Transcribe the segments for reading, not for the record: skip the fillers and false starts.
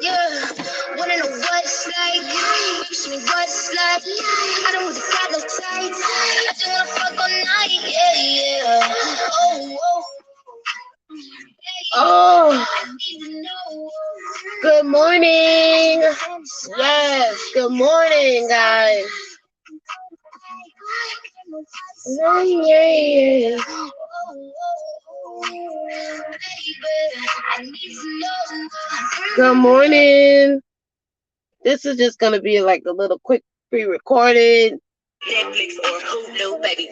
Yeah, wanna know what it's like? Ask me what it's like. I don't really got no tights. I just wanna fuck all night. Yeah, yeah. Oh, oh. Oh, good morning. Yes, good morning, guys. Yeah, yeah, yeah. Good morning. This is just gonna be like a little quick pre-recorded. Netflix or Hulu, baby,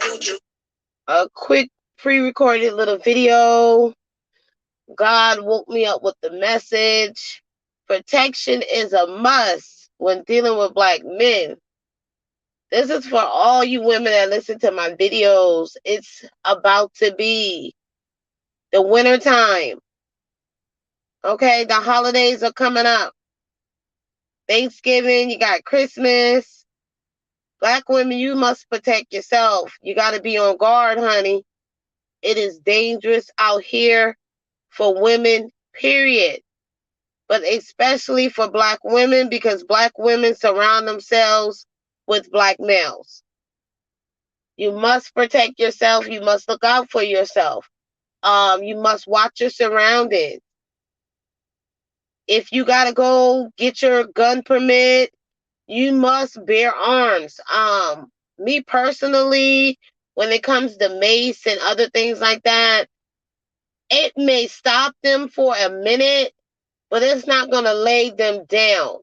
a quick pre-recorded little video. God woke me up with the message. Protection is a must when dealing with black men. This is for all you women that listen to my videos. It's about to be the winter time. Okay, the holidays are coming up. Thanksgiving, you got Christmas. Black women, you must protect yourself. You got to be on guard, honey. It is dangerous out here for women, period. But especially for black women, because black women surround themselves with black males. You must protect yourself. You must look out for yourself. You must watch your surroundings. If you gotta go get your gun permit, you must bear arms. Me personally, when it comes to mace and other things like that, it may stop them for a minute, but it's not gonna lay them down.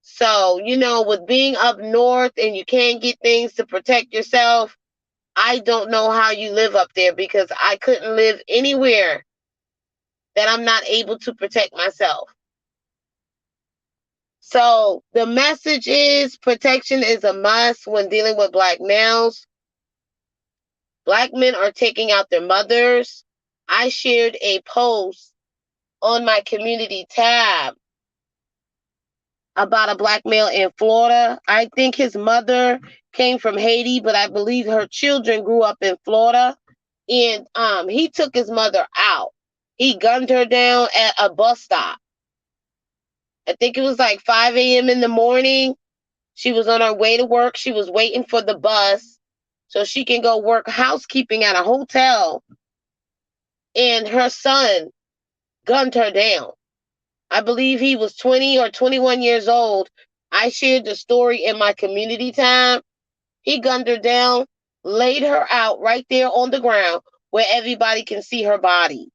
So, with being up north and you can't get things to protect yourself, I don't know how you live up there because I couldn't live anywhere that I'm not able to protect myself. So the message is protection is a must when dealing with black males. Black men are taking out their mothers. I shared a post on my community tab about a black male in Florida. I think his mother came from Haiti, but I believe her children grew up in Florida. And he took his mother out. He gunned her down at a bus stop. I think it was like 5 a.m. in the morning. She was on her way to work. She was waiting for the bus so she can go work housekeeping at a hotel. And her son gunned her down. I believe he was 20 or 21 years old. I shared the story in my community tab. He gunned her down, laid her out right there on the ground where everybody can see her body.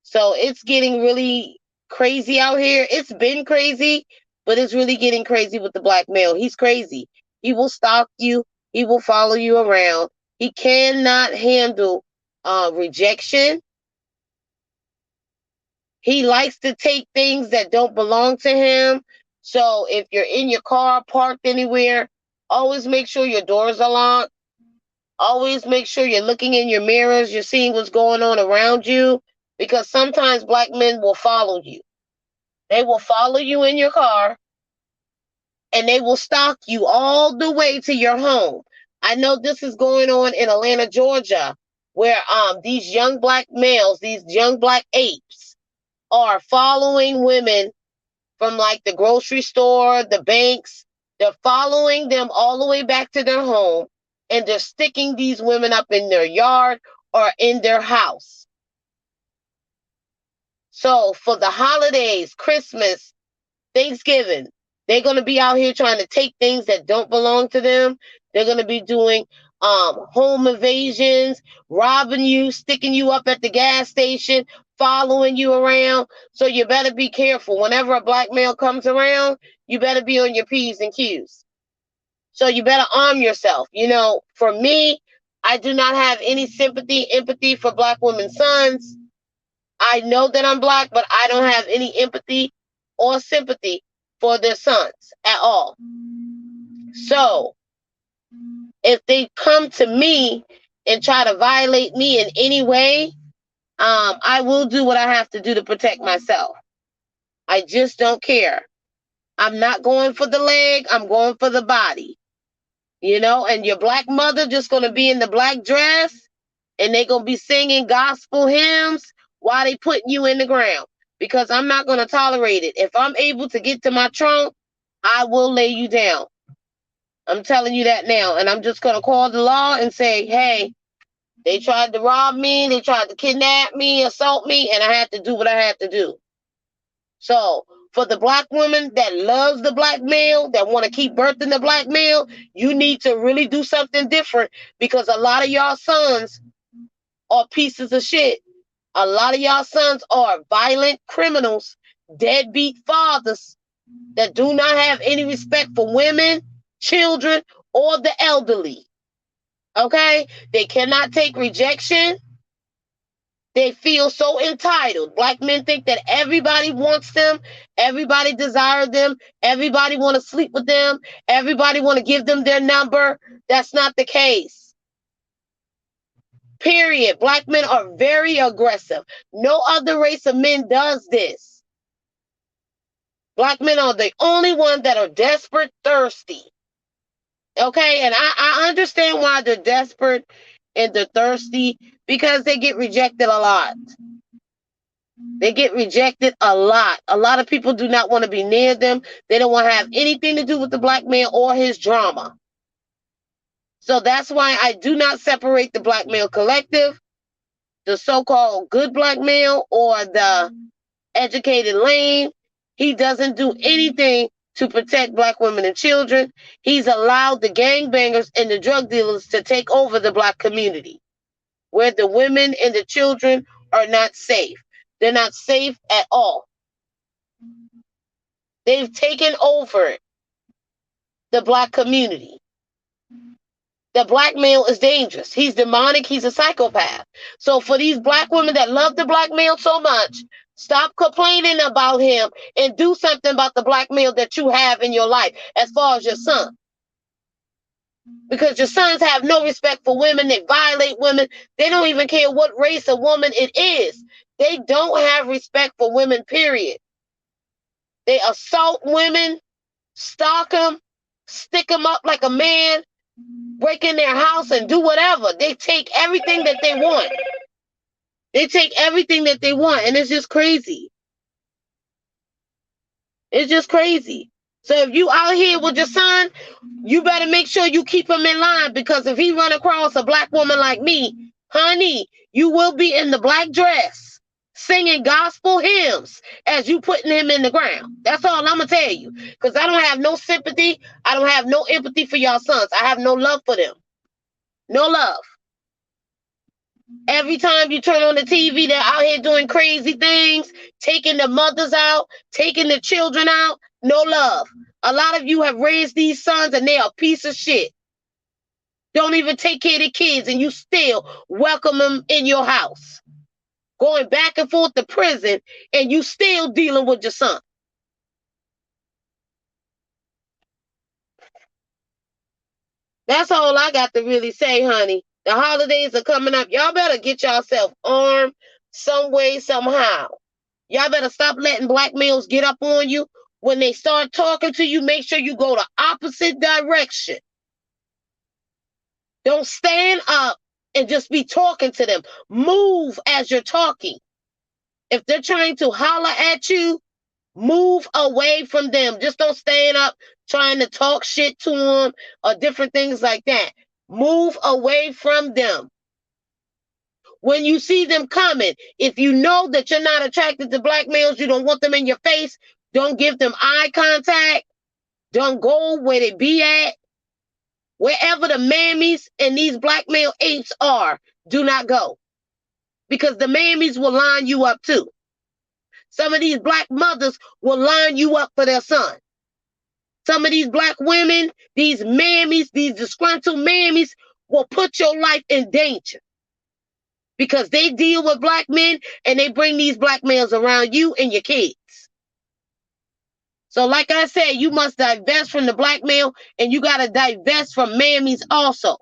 So it's getting really crazy out here. It's been crazy, but it's really getting crazy with the black male. He's crazy. He will stalk you. He will follow you around. He cannot handle rejection. He likes to take things that don't belong to him. So if you're in your car, parked anywhere, always make sure your doors are locked. Always make sure you're looking in your mirrors, you're seeing what's going on around you, because sometimes black men will follow you. They will follow you in your car and they will stalk you all the way to your home. I know this is going on in Atlanta, Georgia, where these young black males, these young black apes, are following women from like the grocery store, the banks. They're following them all the way back to their home and they're sticking these women up in their yard or in their house. So for the holidays, Christmas, Thanksgiving, they're going to be out here trying to take things that don't belong to them. They're going to be doing home invasions, robbing you, sticking you up at the gas station, following you around. So you better be careful. Whenever a black male comes around, you better be on your P's and Q's. So you better arm yourself. For me, I do not have any sympathy, empathy for black women's sons. I know that I'm black, but I don't have any empathy or sympathy for their sons at all. So if they come to me and try to violate me in any way, I will do what I have to do to protect myself. I just don't care. I'm not going for the leg. I'm going for the body. And your black mother just going to be in the black dress and they going to be singing gospel hymns while they putting you in the ground. because I'm not going to tolerate it. If I'm able to get to my trunk, I will lay you down. I'm telling you that now. And I'm just going to call the law and say, hey, they tried to rob me, they tried to kidnap me, assault me, and I had to do what I had to do. So for the black woman that loves the black male, that want to keep birthing the black male, you need to really do something different, because a lot of y'all sons are pieces of shit. A lot of y'all sons are violent criminals, deadbeat fathers that do not have any respect for women, children, or the elderly. Okay? They cannot take rejection. They feel so entitled. Black men think that everybody wants them, everybody desires them, everybody want to sleep with them, everybody want to give them their number. That's not the case. Period. Black men are very aggressive. No other race of men does this. Black men are the only ones that are desperate, thirsty. Okay, and I understand why they're desperate and they're thirsty, because they get rejected a lot. They get rejected a lot. A lot of people do not want to be near them. They don't want to have anything to do with the black man or his drama. So that's why I do not separate the black male collective, the so-called good black male, or the educated lame. He doesn't do anything to protect black women and children. He's allowed the gangbangers and the drug dealers to take over the black community, where the women and the children are not safe. They're not safe at all. They've taken over the black community. The black male is dangerous. He's demonic. He's a psychopath. So for these black women that love the black male so much, stop complaining about him and do something about the black male that you have in your life, as far as your son. Because your sons have no respect for women. They violate women. They don't even care what race of woman it is. They don't have respect for women, period. They assault women, stalk them, stick them up like a man, break in their house and do whatever. They take everything that they want. They take everything that they want, and it's just crazy. It's just crazy. So if you out here with your son, you better make sure you keep him in line, because if he run across a black woman like me, honey, you will be in the black dress singing gospel hymns as you putting him in the ground. That's all I'm going to tell you, because I don't have no sympathy. I don't have no empathy for y'all sons. I have no love for them. No love. Every time you turn on the TV, they're out here doing crazy things, taking the mothers out, taking the children out. No love. A lot of you have raised these sons and they are a piece of shit. Don't even take care of the kids, and you still welcome them in your house. Going back and forth to prison, and you still dealing with your son. That's all I got to really say, honey. The holidays are coming up. Y'all better get yourself armed some way, somehow. Y'all better stop letting black males get up on you. When they start talking to you, make sure you go the opposite direction. Don't stand up and just be talking to them. Move as you're talking. If they're trying to holler at you, move away from them. Just don't stand up trying to talk shit to them or different things like that. Move away from them. When you see them coming, if you know that you're not attracted to black males, you don't want them in your face, don't give them eye contact. Don't go where they be at. Wherever the mammies and these black male apes are, do not go. Because the mammies will line you up too. Some of these black mothers will line you up for their son. Some of these black women, these mammies, these disgruntled mammies will put your life in danger. Because they deal with black men and they bring these black males around you and your kids. So like I said, you must divest from the black male, and you got to divest from mammies also.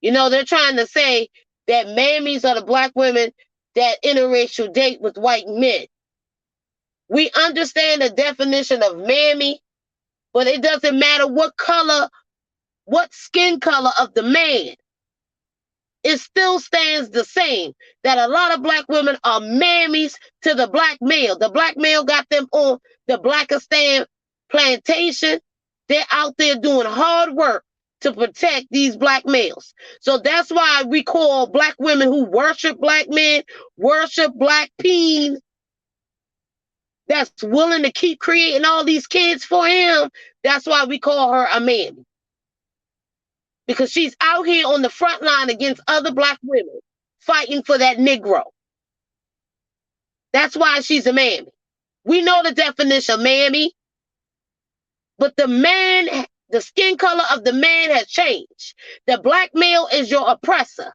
You know, they're trying to say that mammies are the black women that interracial date with white men. We understand the definition of mammy, but it doesn't matter what color, what skin color of the man. It's it still stands the same, that a lot of black women are mammies to the black male. The black male got them on the Blackistan plantation. They're out there doing hard work to protect these black males. So that's why we call black women who worship black men, worship black peen, that's willing to keep creating all these kids for him. That's why we call her a mammy. Because she's out here on the front line against other black women fighting for that Negro. That's why she's a mammy. We know the definition of mammy, but the man, the skin color of the man has changed. The black male is your oppressor.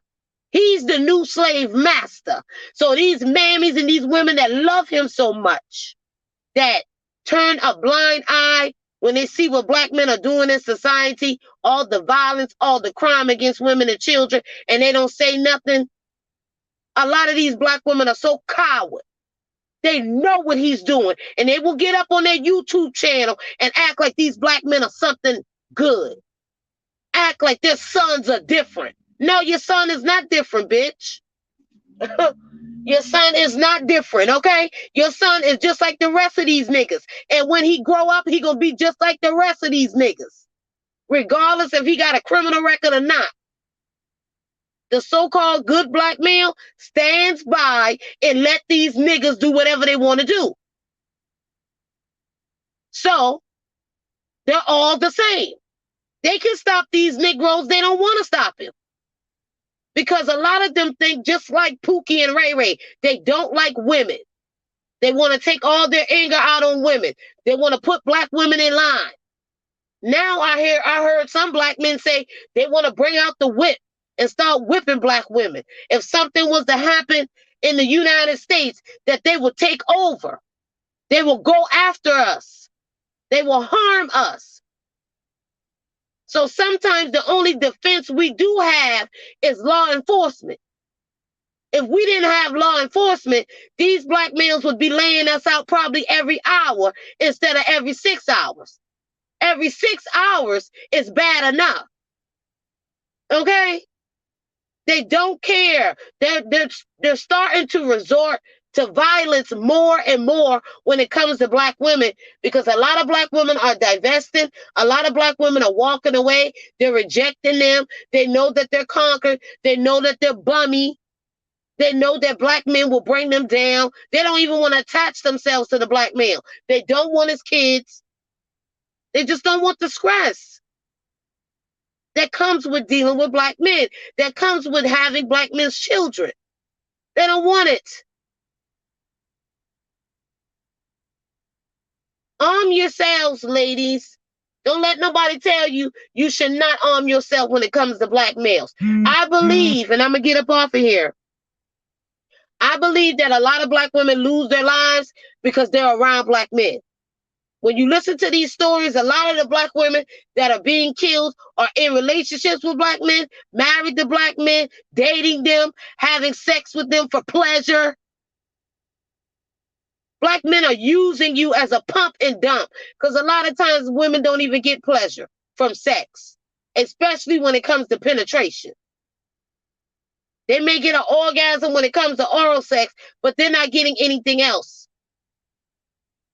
He's the new slave master. So these mammies and these women that love him so much, that turn a blind eye when they see what black men are doing in society, all the violence, all the crime against women and children, and they don't say nothing. A lot of these black women are so coward. They know what he's doing, and they will get up on their YouTube channel and act like these black men are something good. Act like their sons are different. No, your son is not different, bitch. Your son is not different, okay? Your son is just like the rest of these niggas. And when he grow up, he gonna be just like the rest of these niggas, regardless if he got a criminal record or not. The so-called good black male stands by and let these niggas do whatever they want to do. So they're all the same. They can stop these Negroes. They don't want to stop him. Because a lot of them think just like Pookie and Ray Ray, they don't like women. They want to take all their anger out on women. They want to put black women in line. Now I heard some black men say they want to bring out the whip and start whipping black women. If something was to happen in the United States, that they will take over. They will go after us. They will harm us. So sometimes the only defense we do have is law enforcement. If we didn't have law enforcement, these black males would be laying us out probably every hour instead of every 6 hours. Every 6 hours is bad enough. Okay? They don't care. They're starting to resort to violence more and more when it comes to black women, because a lot of black women are divesting. A lot of black women are walking away. They're rejecting them. They know that they're conquered. They know that they're bummy. They know that black men will bring them down. They don't even want to attach themselves to the black male. They don't want his kids. They just don't want the stress that comes with dealing with black men, that comes with having black men's children. They don't want it. Arm yourselves, ladies. Don't let nobody tell you you should not arm yourself when it comes to black males. I believe, and I'm going to get up off of here, I believe that a lot of black women lose their lives because they're around black men. When you listen to these stories, a lot of the black women that are being killed are in relationships with black men, married to black men, dating them, having sex with them for pleasure. Black men are using you as a pump and dump, because a lot of times women don't even get pleasure from sex, especially when it comes to penetration. They may get an orgasm when it comes to oral sex, but they're not getting anything else.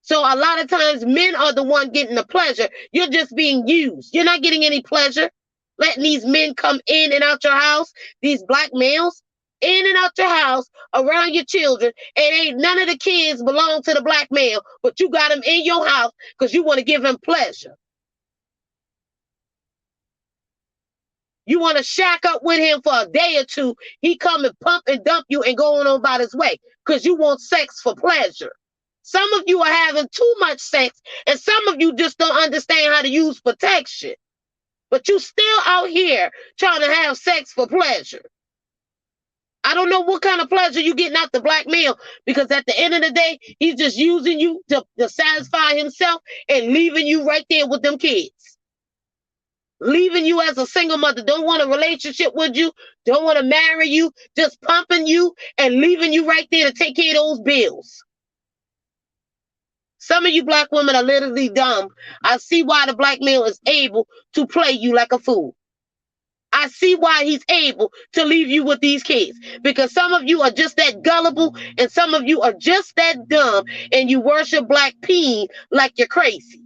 So a lot of times men are the one getting the pleasure. You're just being used. You're not getting any pleasure. Letting these men come in and out your house, these black males, in and out your house, around your children, and ain't none of the kids belong to the black male, but you got them in your house because you want to give him pleasure. You want to shack up with him for a day or two. He come and pump and dump you and go on about his way because you want sex for pleasure. Some of you are having too much sex, and some of you just don't understand how to use protection. But you still out here trying to have sex for pleasure. I don't know what kind of pleasure you getting out the black male, because at the end of the day, he's just using you to satisfy himself and leaving you right there with them kids. Leaving you as a single mother, don't want a relationship with you, don't want to marry you, just pumping you and leaving you right there to take care of those bills. Some of you black women are literally dumb. I see why the black male is able to play you like a fool. I see why he's able to leave you with these kids. Because some of you are just that gullible and some of you are just that dumb and you worship black peen like you're crazy.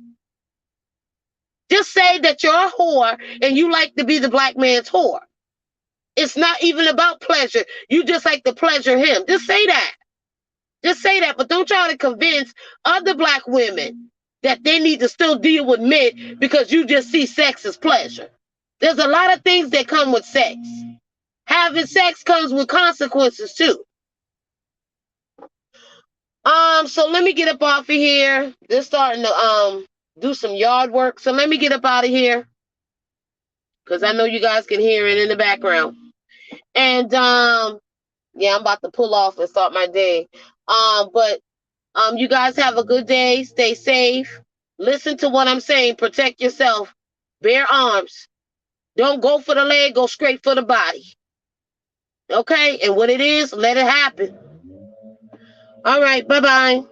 Just say that you're a whore and you like to be the black man's whore. It's not even about pleasure. You just like to pleasure him. Just say that. Just say that. But don't try to convince other black women that they need to still deal with men because you just see sex as pleasure. There's a lot of things that come with sex. Having sex comes with consequences too. So let me get up off of here. They're starting to do some yard work. So let me get up out of here. Because I know you guys can hear it in the background. And yeah, I'm about to pull off and start my day. But you guys have a good day. Stay safe. Listen to what I'm saying. Protect yourself. Bear arms. Don't go for the leg. Go straight for the body. Okay? And what it is, let it happen. All right. Bye-bye.